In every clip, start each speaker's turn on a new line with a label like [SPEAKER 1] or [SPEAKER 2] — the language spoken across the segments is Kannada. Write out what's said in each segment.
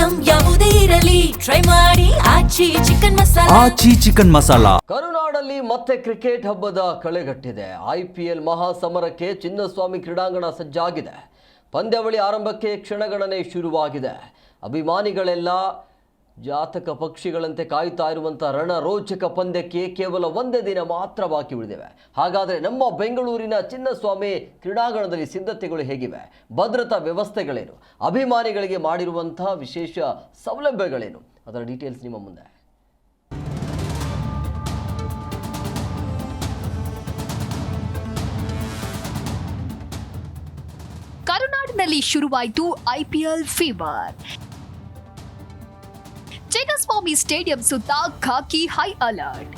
[SPEAKER 1] ಐಟಂ ಯಾವುದೇ ಇರಲಿ ಟ್ರೈ ಮಾಡಿ ಆಚಿ ಚಿಕನ್ ಮಸಾಲಾ.
[SPEAKER 2] ಕರುನಾಡಲ್ಲಿ ಮತ್ತೆ ಕ್ರಿಕೆಟ್ ಹಬ್ಬದ ಕಳೆಗಟ್ಟಿದೆ. IPL ಮಹಾಸಮರಕ್ಕೆ ಚಿನ್ನಸ್ವಾಮಿ ಕ್ರೀಡಾಂಗಣ ಸಜ್ಜಾಗಿದೆ. ಪಂದ್ಯಾವಳಿ ಆರಂಭಕ್ಕೆ ಕ್ಷಣಗಣನೆ ಶುರುವಾಗಿದೆ. ಅಭಿಮಾನಿಗಳೆಲ್ಲ ಜಾತಕ ಪಕ್ಷಿಗಳಂತೆ ಕಾಯುತ್ತಾ ಇರುವಂಥ ರಣರೋಚಕ ಪಂದ್ಯಕ್ಕೆ ಕೇವಲ ಒಂದೇ ದಿನ ಮಾತ್ರ ಬಾಕಿ ಉಳಿದಿವೆ. ಹಾಗಾದರೆ ನಮ್ಮ ಬೆಂಗಳೂರಿನ ಚಿನ್ನಸ್ವಾಮಿ ಕ್ರೀಡಾಂಗಣದಲ್ಲಿ ಸಿದ್ಧತೆಗಳು ಹೇಗಿವೆ? ಭದ್ರತಾ ವ್ಯವಸ್ಥೆಗಳೇನು? ಅಭಿಮಾನಿಗಳಿಗೆ ಮಾಡಿರುವಂತಹ ವಿಶೇಷ ಸೌಲಭ್ಯಗಳೇನು? ಅದರ ಡೀಟೇಲ್ಸ್ ನಿಮ್ಮ ಮುಂದೆ.
[SPEAKER 3] ಕರುನಾಡಿನಲ್ಲಿ ಶುರುವಾಯಿತು IPL ಫೀವರ್. ಚಿನ್ನಸ್ವಾಮಿ ಸ್ಟೇಡಿಯಂ ಸುತ್ತ ಖಾಕಿ high alert,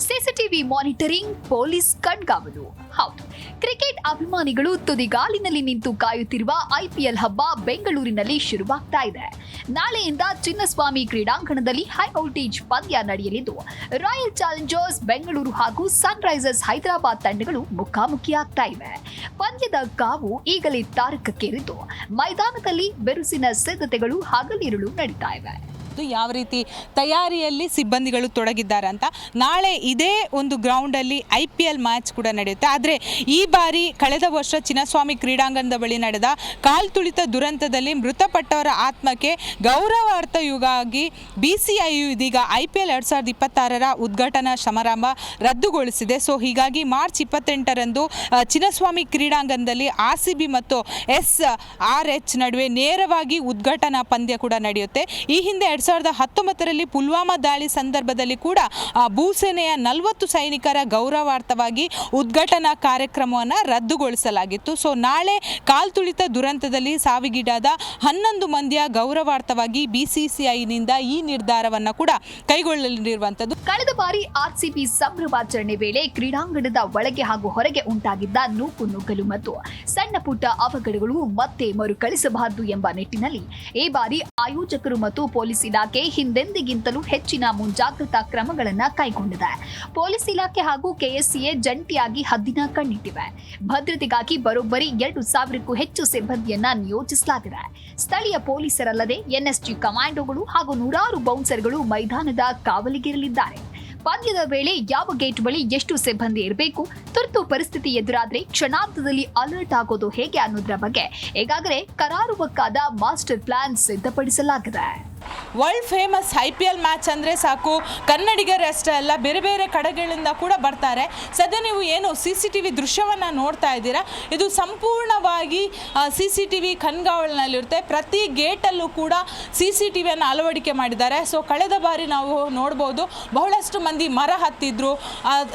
[SPEAKER 3] CCTV monitoring, police ಕಣ್ಗಾವಲು. ಹೌದು, ಕ್ರಿಕೆಟ್ ಅಭಿಮಾನಿಗಳು ತುದಿಗಾಲಿನಲ್ಲಿ ನಿಂತು ಕಾಯುತ್ತಿರುವ IPL ಹಬ್ಬ ಬೆಂಗಳೂರಿನಲ್ಲಿ ಶುರುವಾಗ್ತಾ ಇದೆ. ನಾಳೆಯಿಂದ ಚಿನ್ನಸ್ವಾಮಿ ಕ್ರೀಡಾಂಗಣದಲ್ಲಿ ಹೈ ವೋಲ್ಟೇಜ್ ಪಂದ್ಯ ನಡೆಯಲಿದ್ದು, ರಾಯಲ್ ಚಾಲೆಂಜರ್ಸ್ ಬೆಂಗಳೂರು ಹಾಗೂ ಸನ್ರೈಸರ್ಸ್ ಹೈದರಾಬಾದ್ ತಂಡಗಳು ಮುಖಾಮುಖಿಯಾಗ್ತಾ ಇವೆ. ಪಂದ್ಯದ ಕಾವು ಈಗಲೇ ತಾರಕಕ್ಕೇರಿದ್ದು, ಮೈದಾನದಲ್ಲಿ ಬೆರುಸಿನ ಸಿದ್ಧತೆಗಳು ಹಗಲಿರುಳು ನಡೀತಾ ಇವೆ.
[SPEAKER 4] ಯಾವ ರೀತಿ ತಯಾರಿಯಲ್ಲಿ ಸಿಬ್ಬಂದಿಗಳು ತೊಡಗಿದ್ದಾರೆ ಅಂತ. ನಾಳೆ ಇದೇ ಒಂದು ಗ್ರೌಂಡಲ್ಲಿ IPL ಮ್ಯಾಚ್ ಕೂಡ ನಡೆಯುತ್ತೆ. ಆದರೆ ಈ ಬಾರಿ ಕಳೆದ ವರ್ಷ ಚಿನ್ನಸ್ವಾಮಿ ಕ್ರೀಡಾಂಗಣದ ಬಳಿ ನಡೆದ ಕಾಲ್ತುಳಿತ ದುರಂತದಲ್ಲಿ ಮೃತಪಟ್ಟವರ ಆತ್ಮಕ್ಕೆ ಗೌರವಾರ್ಥವಾಗಿ BCIU ಇದೀಗ IPL 2026ರ ಉದ್ಘಾಟನಾ ಸಮಾರಂಭ ರದ್ದುಗೊಳಿಸಿದೆ. ಸೊ ಹೀಗಾಗಿ ಮಾರ್ಚ್ 28ರಂದು ಚಿನ್ನಸ್ವಾಮಿ ಕ್ರೀಡಾಂಗಣದಲ್ಲಿ RCB ಮತ್ತು SRH ನಡುವೆ ನೇರವಾಗಿ ಉದ್ಘಾಟನಾ ಪಂದ್ಯ ಕೂಡ ನಡೆಯುತ್ತೆ. ಈ ಹಿಂದೆ 2019ರಲ್ಲಿ ಪುಲ್ವಾಮಾ ದಾಳಿ ಸಂದರ್ಭದಲ್ಲಿ ಕೂಡ ಭೂಸೇನೆಯ 40 ಸೈನಿಕರ ಗೌರವಾರ್ಥವಾಗಿ ಉದ್ಘಾಟನಾ ಕಾರ್ಯಕ್ರಮವನ್ನು ರದ್ದುಗೊಳಿಸಲಾಗಿತ್ತು. ಸೊ ನಾಳೆ ಕಾಲ್ತುಳಿತ ದುರಂತದಲ್ಲಿ ಸಾವಿಗೀಡಾದ 11 ಮಂದಿಯ ಗೌರವಾರ್ಥವಾಗಿ BCCIನಿಂದ ಈ ನಿರ್ಧಾರವನ್ನು ಕೂಡ ಕೈಗೊಳ್ಳಲಿರುವಂಥದ್ದು.
[SPEAKER 3] ಕಳೆದ ಬಾರಿ RCB ಸಂಭ್ರಮಾಚರಣೆ ವೇಳೆ ಕ್ರೀಡಾಂಗಣದ ಒಳಗೆ ಹಾಗೂ ಹೊರಗೆ ಉಂಟಾಗಿದ್ದ ನೂಕು ನುಗ್ಗಲು ಮತ್ತು ಸಣ್ಣ ಪುಟ್ಟ ಅವಘಡಗಳು ಮತ್ತೆ ಮರುಕಳಿಸಬಾರದು ಎಂಬ ನಿಟ್ಟಿನಲ್ಲಿ ಈ ಬಾರಿ ಆಯೋಜಕರು ಮತ್ತು ಪೊಲೀಸ್ ಇಲಾಖೆ ಹಿಂದೆಂದಿಗಿಂತಲೂ ಹೆಚ್ಚಿನ ಮುಂಜಾಗ್ರತಾ ಕ್ರಮಗಳನ್ನು ಕೈಗೊಂಡಿದೆ. ಪೊಲೀಸ್ ಇಲಾಖೆ ಹಾಗೂ KSCA ಜಂಟಿಯಾಗಿ ಹದ್ದಿನ ಕಣ್ಣಿಟ್ಟಿವೆ. ಭದ್ರತೆಗಾಗಿ ಬರೋಬ್ಬರಿ 2,000ಕ್ಕೂ ಹೆಚ್ಚು ಸಿಬ್ಬಂದಿಯನ್ನ ನಿಯೋಜಿಸಲಾಗಿದೆ. ಸ್ಥಳೀಯ ಪೊಲೀಸರಲ್ಲದೆ NSG ಕಮಾಂಡೋಗಳು ಹಾಗೂ ನೂರಾರು ಬೌನ್ಸರ್ಗಳು ಮೈದಾನದ ಕಾವಲಿಗಿರಲಿದ್ದಾರೆ. ಪಂದ್ಯದ ವೇಳೆ ಯಾವ ಗೇಟ್ ಬಳಿ ಎಷ್ಟು ಸಿಬ್ಬಂದಿ ಇರಬೇಕು, ತುರ್ತು ಪರಿಸ್ಥಿತಿ ಎದುರಾದ್ರೆ ಕ್ಷಣಾರ್ಧದಲ್ಲಿ ಅಲರ್ಟ್ ಆಗೋದು ಹೇಗೆ ಅನ್ನೋದ್ರ ಬಗ್ಗೆ ಈಗಾಗಲೇ ಕರಾರುವಕ್ಕಾದ ಮಾಸ್ಟರ್ ಪ್ಲಾನ್ ಸಿದ್ಧಪಡಿಸಲಾಗಿದೆ.
[SPEAKER 4] ವರ್ಲ್ಡ್ ಫೇಮಸ್ IPL ಮ್ಯಾಚ್ ಅಂದರೆ ಸಾಕು, ಕನ್ನಡಿಗರಷ್ಟೇ ಅಲ್ಲ ಬೇರೆ ಬೇರೆ ಕಡೆಗಳಿಂದ ಕೂಡ ಬರ್ತಾರೆ. ಸದ್ಯ ನೀವು ಏನು CCTV ದೃಶ್ಯವನ್ನು ನೋಡ್ತಾ ಇದ್ದೀರಾ, ಇದು ಸಂಪೂರ್ಣವಾಗಿ CCTV ಕಣ್ಗಾವಲಿನಲ್ಲಿರುತ್ತೆ. ಪ್ರತಿ ಗೇಟಲ್ಲೂ ಕೂಡ CCTVಯನ್ನು ಅಳವಡಿಕೆ ಮಾಡಿದ್ದಾರೆ. ಸೊ ಕಳೆದ ಬಾರಿ ನಾವು ನೋಡ್ಬೋದು, ಬಹಳಷ್ಟು ಮಂದಿ ಮರ ಹತ್ತಿದ್ರು,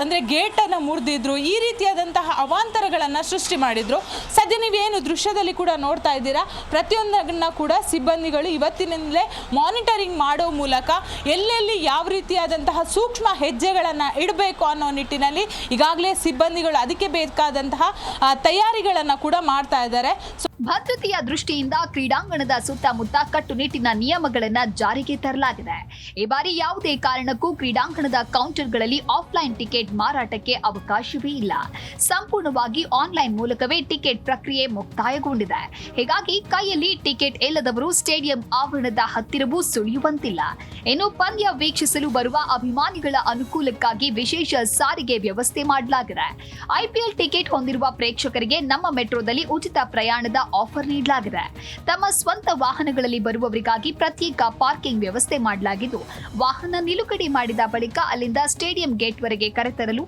[SPEAKER 4] ಅಂದರೆ ಗೇಟನ್ನು ಮುರಿದಿದ್ರು, ಈ ರೀತಿಯಾದಂತಹ ಅವಾಂತರಗಳನ್ನು ಸೃಷ್ಟಿ ಮಾಡಿದರು. ಸದ್ಯ ನೀವೇನು ದೃಶ್ಯದಲ್ಲಿ ಕೂಡ ನೋಡ್ತಾ ಇದ್ದೀರಾ, ಪ್ರತಿಯೊಂದನ್ನು ಕೂಡ ಸಿಬ್ಬಂದಿಗಳು ಇವತ್ತಿನಿಂದಲೇ ಮಾನಿಟರಿಂಗ್ ಮಾಡೋ ಮೂಲಕ ಎಲ್ಲೆಲ್ಲಿ ಯಾವ ರೀತಿಯಾದಂತಹ ಸೂಕ್ಷ್ಮ ಹೆಜ್ಜೆಗಳನ್ನು ಇಡಬೇಕು ಅನ್ನೋ ನಿಟ್ಟಿನಲ್ಲಿ ಈಗಾಗಲೇ ಸಿಬ್ಬಂದಿಗಳು ಅದಕ್ಕೆ ಬೇಕಾದಂತಹ ತಯಾರಿಗಳನ್ನು ಕೂಡ ಮಾಡ್ತಾ ಇದ್ದಾರೆ.
[SPEAKER 3] ಭದ್ರತೆಯ ದೃಷ್ಟಿಯಿಂದ ಕ್ರೀಡಾಂಗಣದ ಸುತ್ತಮುತ್ತ ಕಟ್ಟುನಿಟ್ಟಿನ ನಿಯಮಗಳನ್ನು ಜಾರಿಗೆ ತರಲಾಗಿದೆ. ಈ ಬಾರಿ ಯಾವುದೇ ಕಾರಣಕ್ಕೂ ಕ್ರೀಡಾಂಗಣದ ಕೌಂಟರ್ಗಳಲ್ಲಿ ಆಫ್ಲೈನ್ ಟಿಕೆಟ್ ಮಾರಾಟಕ್ಕೆ ಅವಕಾಶವೇ ಇಲ್ಲ. ಸಂಪೂರ್ಣವಾಗಿ ಆನ್ಲೈನ್ ಮೂಲಕವೇ ಟಿಕೆಟ್ ಪ್ರಕ್ರಿಯೆ ಮುಕ್ತಾಯಗೊಂಡಿದೆ. ಹೀಗಾಗಿ ಕೈಯಲ್ಲಿ ಟಿಕೆಟ್ ಇಲ್ಲದವರು ಸ್ಟೇಡಿಯಂ ಆವರಣದ ಹತ್ತಿರವೂ ಸುಳಿಯುವಂತಿಲ್ಲ. ಇನ್ನು ಪಂದ್ಯ ವೀಕ್ಷಿಸಲು ಬರುವ ಅಭಿಮಾನಿಗಳ ಅನುಕೂಲಕ್ಕಾಗಿ ವಿಶೇಷ ಸಾರಿಗೆ ವ್ಯವಸ್ಥೆ ಮಾಡಲಾಗಿದೆ. IPL ಟಿಕೆಟ್ ಹೊಂದಿರುವ ಪ್ರೇಕ್ಷಕರಿಗೆ ನಮ್ಮ ಮೆಟ್ರೋದಲ್ಲಿ ಉಚಿತ ಪ್ರಯಾಣದ ಆಫರ್ ನೀಡಲಾಗಿದೆ. ತಮ್ಮ ಸ್ವಂತ ವಾಹನಗಳಲ್ಲಿ ಬರುವವರಿಗಾಗಿ ಪ್ರತ್ಯೇಕ ಪಾರ್ಕಿಂಗ್ ವ್ಯವಸ್ಥೆ ಮಾಡಲಾಗಿದ್ದು, ವಾಹನ ನಿಲುಗಡೆ ಮಾಡಿದ ಬಳಿಕ ಅಲ್ಲಿಂದ ಸ್ಟೇಡಿಯಂ ಗೇಟ್ವರೆಗೆ ಕರೆತರಲು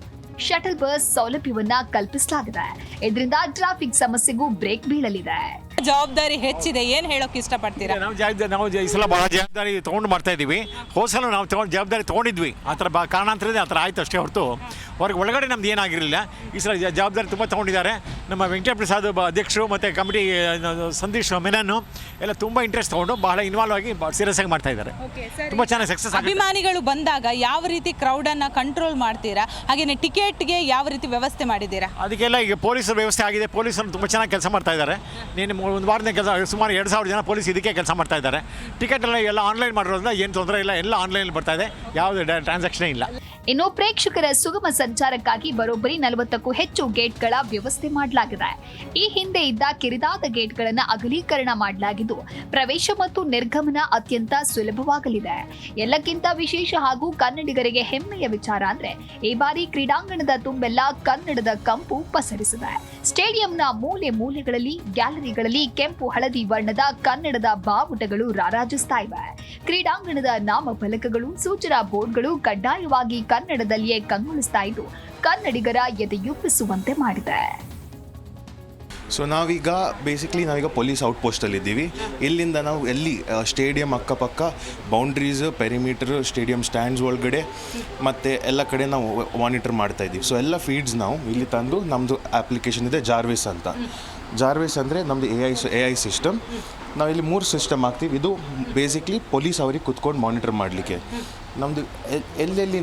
[SPEAKER 3] ಶಟಲ್ ಬಸ್ ಸೌಲಭ್ಯವನ್ನ ಕಲ್ಪಿಸಲಾಗಿದೆ. ಇದರಿಂದ ಟ್ರಾಫಿಕ್ ಸಮಸ್ಯೆಗೂ ಬ್ರೇಕ್ ಬೀಳಲಿದೆ.
[SPEAKER 4] ಜವಾಬ್ದಾರಿ ಹೆಚ್ಚಿದೆ, ಏನು ಹೇಳೋಕೆ ಇಷ್ಟಪಡ್ತೀರಾ?
[SPEAKER 5] ನಾವು ಈ ಸಲ ಭಾಳ ಜವಾಬ್ದಾರಿ ತೊಗೊಂಡು ಮಾಡ್ತಾ ಇದ್ದೀವಿ. ಹೋಸಲ ನಾವು ಜವಾಬ್ದಾರಿ ತೊಗೊಂಡಿದ್ವಿ, ಆ ಥರ ಕಾರಣಾಂತರದಿಂದ ಆ ಥರ ಆಯ್ತು ಅಷ್ಟೇ ಹೊರತು ಒಳಗಡೆ ನಮ್ದು ಏನಾಗಿರಲಿಲ್ಲ. ಈ ಸಲ ಜವಾಬ್ದಾರಿ ತುಂಬ ತೊಗೊಂಡಿದ್ದಾರೆ. ನಮ್ಮ ವೆಂಕಟಪ್ರಸಾದ್ ಅಧ್ಯಕ್ಷರು ಮತ್ತು ಕಮಿಟಿ ಸಂದೀಶ್ ಮೆನನ್ನು ಎಲ್ಲ ತುಂಬ ಇಂಟ್ರೆಸ್ಟ್ ತೊಗೊಂಡು ಭಾಳ ಇನ್ವಾಲ್ವ್ ಆಗಿ ಸೀರಿಯಸ್ ಆಗಿ ಮಾಡ್ತಾ ಇದ್ದಾರೆ. ತುಂಬ ಚೆನ್ನಾಗಿ ಸಕ್ಸಸ್.
[SPEAKER 4] ಅಭಿಮಾನಿಗಳು ಬಂದಾಗ ಯಾವ ರೀತಿ ಕ್ರೌಡನ್ನು ಕಂಟ್ರೋಲ್ ಮಾಡ್ತೀರಾ? ಹಾಗೆಯೇ ಟಿಕೆಟ್ಗೆ ಯಾವ ರೀತಿ ವ್ಯವಸ್ಥೆ ಮಾಡಿದ್ದೀರಾ?
[SPEAKER 5] ಅದಕ್ಕೆಲ್ಲ ಈಗ ಪೊಲೀಸರ ವ್ಯವಸ್ಥೆ ಆಗಿದೆ. ಪೊಲೀಸರು ತುಂಬ ಚೆನ್ನಾಗಿ ಕೆಲಸ ಮಾಡ್ತಾ ಇದ್ದಾರೆ. ನೀನು ಒಂದು ವಾರದ ಕೆಲಸ ಸುಮಾರು 2,000 ಜನ ಪೊಲೀಸ್ ಇದಕ್ಕೆ ಕೆಲಸ ಮಾಡ್ತಾ ಇದ್ದಾರೆ. ಟಿಕೆಟ್ ಎಲ್ಲ ಆನ್ಲೈನ್ ಮಾಡಿರೋದ್ರಿಂದ ಏನು ತೊಂದರೆ ಇಲ್ಲ, ಎಲ್ಲ ಆನ್ಲೈನಲ್ಲಿ ಬರ್ತಾ ಇದೆ, ಯಾವುದೇ ಟ್ರಾನ್ಸಾಕ್ಷನೇ ಇಲ್ಲ.
[SPEAKER 3] ಇನ್ನು ಪ್ರೇಕ್ಷಕರ ಸುಗಮ ಸಂಚಾರಕ್ಕಾಗಿ ಬರೋಬ್ಬರಿ 40ಕ್ಕೂ ಹೆಚ್ಚು ಗೇಟ್ಗಳ ವ್ಯವಸ್ಥೆ ಮಾಡಲಾಗಿದೆ. ಈ ಹಿಂದೆ ಇದ್ದ ಕಿರಿದಾದ ಗೇಟ್ಗಳನ್ನು ಅಗಲೀಕರಣ ಮಾಡಲಾಗಿದ್ದು ಪ್ರವೇಶ ಮತ್ತು ನಿರ್ಗಮನ ಅತ್ಯಂತ ಸುಲಭವಾಗಲಿದೆ. ಎಲ್ಲಕ್ಕಿಂತ ವಿಶೇಷ ಹಾಗೂ ಕನ್ನಡಿಗರಿಗೆ ಹೆಮ್ಮೆಯ ವಿಚಾರ ಅಂದ್ರೆ ಈ ಬಾರಿ ಕ್ರೀಡಾಂಗಣದ ತುಂಬೆಲ್ಲ ಕನ್ನಡದ ಕಂಪು ಪಸರಿಸಿದೆ. ಸ್ಟೇಡಿಯಂನ ಮೂಲೆ ಮೂಲೆಗಳಲ್ಲಿ ಗ್ಯಾಲರಿಗಳಲ್ಲಿ ಕೆಂಪು ಹಳದಿ ವರ್ಣದ ಕನ್ನಡದ ಬಾವುಟಗಳು ರಾರಾಜಿಸ್ತಾ ಇವೆ. ಕ್ರೀಡಾಂಗಣದ ನಾಮಫಲಕಗಳು, ಸೂಚನಾ ಬೋರ್ಡ್ಗಳು ಕಡ್ಡಾಯವಾಗಿ ಕನ್ನಡದಲ್ಲಿಯೇ ಕಂಗೊಳಿಸ್ತಾ ಇದ್ದು ಕನ್ನಡಿಗರ ಎದೆಯುಬ್ಬಿಸುವಂತೆ ಮಾಡಿದೆ.
[SPEAKER 6] ಸೊ ನಾವೀಗ ಪೊಲೀಸ್ ಔಟ್ಪೋಸ್ಟಲ್ಲಿದ್ದೀವಿ. ಇಲ್ಲಿಂದ ನಾವು ಎಲ್ಲಿ ಸ್ಟೇಡಿಯಂ ಅಕ್ಕಪಕ್ಕ ಬೌಂಡ್ರೀಸ್, ಪೆರಿಮೀಟರ್, ಸ್ಟೇಡಿಯಂ ಸ್ಟ್ಯಾಂಡ್ಸ್ ಒಳಗಡೆ ಮತ್ತು ಎಲ್ಲ ಕಡೆ ನಾವು ಮಾನಿಟರ್ ಮಾಡ್ತಾಯಿದ್ದೀವಿ. ಸೊ ಎಲ್ಲ ಫೀಡ್ಸ್ ನಾವು ಇಲ್ಲಿ ತಂದು ನಮ್ಮದು ಅಪ್ಲಿಕೇಶನ್ ಇದೆ ಜಾರ್ವಿಸ್ ಅಂತ. ಜಾರ್ವಿಸ್ ಅಂದರೆ ನಮ್ಮದು ಎ ಐ ಸಿಸ್ಟಮ್. ನಾವು ಇಲ್ಲಿ 3 ಸಿಸ್ಟಮ್ ಹಾಕ್ತೀವಿ. ಇದು ಬೇಸಿಕ್ಲಿ ಪೊಲೀಸ್ ಅವ್ರಿಗೆ ಕುತ್ಕೊಂಡು ಮಾನಿಟರ್ ಮಾಡಲಿಕ್ಕೆ. ನಮ್ಮದು ಎಲ್ಲೆಲ್ಲಿ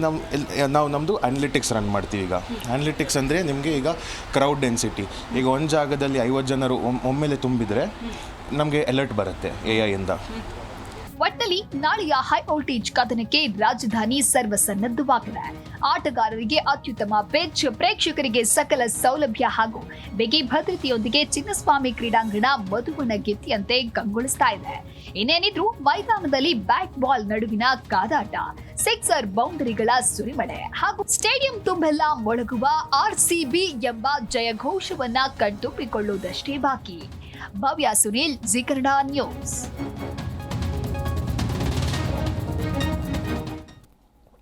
[SPEAKER 6] ನಾವು ನಮ್ಮದು ಅನಲಿಟಿಕ್ಸ್ ರನ್ ಮಾಡ್ತೀವಿ. ಈಗ ಅನಲಿಟಿಕ್ಸ್ ಅಂದರೆ ನಿಮಗೆ ಈಗ ಕ್ರೌಡ್ ಡೆನ್ಸಿಟಿ, ಈಗ ಒಂದು ಜಾಗದಲ್ಲಿ 50 ಜನರು ಒಮ್ಮೆಲೆ ತುಂಬಿದರೆ ನಮಗೆ ಅಲರ್ಟ್ ಬರುತ್ತೆ AI ಇಂದ.
[SPEAKER 3] ಒಟ್ಟಲ್ಲಿ ನಾಳೆಯ ಹೈ ವೋಲ್ಟೇಜ್ ಕದನಕ್ಕೆ ರಾಜಧಾನಿ ಸರ್ವಸನ್ನದ್ಧವಾಗಿದೆ. ಆಟಗಾರರಿಗೆ ಅತ್ಯುತ್ತಮ ಪಿಚ್, ಪ್ರೇಕ್ಷಕರಿಗೆ ಸಕಲ ಸೌಲಭ್ಯ ಹಾಗೂ ಬಿಗಿ ಭದ್ರತೆಯೊಂದಿಗೆ ಚಿನ್ನಸ್ವಾಮಿ ಕ್ರೀಡಾಂಗಣ ಮಧುವನ ಗೆತ್ತಿಯಂತೆ ಕಂಗೊಳಿಸ್ತಾ ಇದೆ. ಇನ್ನೇನಿದ್ರು ಮೈದಾನದಲ್ಲಿ ಬ್ಯಾಟ್ ಬಾಲ್ ನಡುವಿನ ಕಾದಾಟ, ಸಿಕ್ಸರ್ ಬೌಂಡರಿಗಳ ಸುರಿಮಳೆ ಹಾಗೂ ಸ್ಟೇಡಿಯಂ ತುಂಬೆಲ್ಲ ಮೊಳಗುವ RCB ಎಂಬ ಜಯಘೋಷವನ್ನ ಕಣ್ತುಂಬಿಕೊಳ್ಳುವುದಷ್ಟೇ ಬಾಕಿ. ಭವ್ಯ ಸುನೀಲ್, ಜಿ ಕನ್ನಡ ನ್ಯೂಸ್.